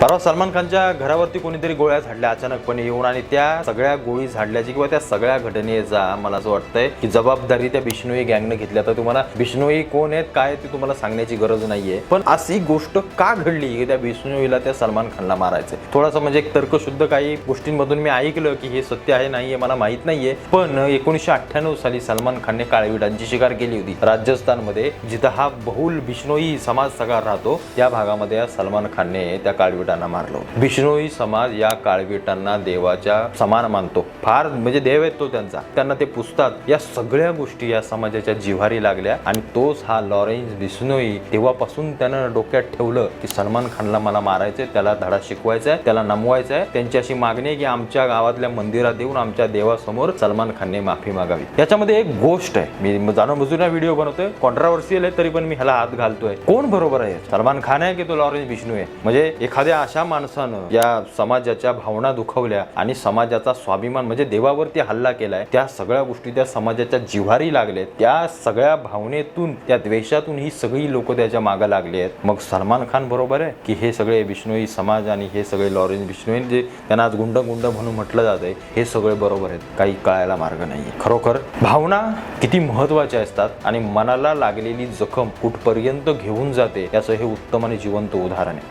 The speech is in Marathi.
परवा सलमान खानच्या घरावरती कोणीतरी गोळ्या झाडल्या अचानकपणे येऊन आणि त्या सगळ्या गोळी झाडल्याची किंवा त्या सगळ्या घटनेचा मला असं वाटतंय की जबाबदारी त्या बिश्नोई गँगने घेतली. आता तुम्हाला बिश्नोई कोण आहेत काय ते तुम्हाला सांगण्याची गरज नाहीये, पण अशी गोष्ट का घडली की त्या बिश्नोईला त्या सलमान खानला मारायचे. थोडासा म्हणजे एक तर्कशुद्ध काही गोष्टींमधून मी ऐकलं की हे सत्य आहे नाहीये मला माहित नाहीये, पण 1998 साली सलमान खानने काळविटांची शिकार केली होती राजस्थानमध्ये, जिथं हा बहुल बिश्नोई समाज सगळा राहतो. त्या भागामध्ये सलमान खानने त्या काळविटांना मारलं. बिश्नोई समाज या काळविटांना देवाच्या समान मानतो, फार म्हणजे देव आहे तो त्यांना ते पुजतात. या सगळ्या गोष्टी या समाजाच्या जिव्हारी लागल्या आणि तोच हा लॉरेन्स बिश्नोई तेव्हापासून त्यानं डोक्यात ठेवलं की सलमान खानला मला मारायचंय, त्याला धडा शिकवायचा आहे, त्याला नमवायचं आहे. त्यांची अशी मागणी आहे की आमच्या गावातल्या मंदिरात येऊन आमच्या देवासमोर सलमान खानने माफी मागावी. याच्यामध्ये एक गोष्ट आहे, मी जाणून बुजून व्हिडिओ बनवतोय, कॉन्ट्राव्हर्सियल आहे तरी पण मी ह्याला हात घालतोय. कोण बरोबर आहे, सलमान खान आहे की तो लॉरेन्स बिश्नोई आहे? म्हणजे एखाद्या अशा माणसानं या समाजाच्या भावना दुखवल्या आणि समाजाचा स्वाभिमान म्हणजे देवावरती हल्ला केलाय, त्या सगळ्या गोष्टी त्या समाजाच्या जिव्हारी लागले. त्या सगळ्या भावनेतून त्या द्वेषातून ही सगळी लोक त्याच्या मागे लागली आहेत. मग सलमान खान बरोबर आहे की हे सगळे बिश्नोई समाज आणि हे सगळे लॉरेन्स बिश्नोई जे त्यांना आज गुंड म्हणून म्हटलं जातंय, हे सगळे बरोबर आहेत? काही कळायला मार्ग नाहीये. खरोखर भावना किती महत्वाच्या असतात आणि मनाला लागलेली जखम कुठपर्यंत घेऊन जाते याचं हे उत्तम आणि जिवंत उदाहरण आहे.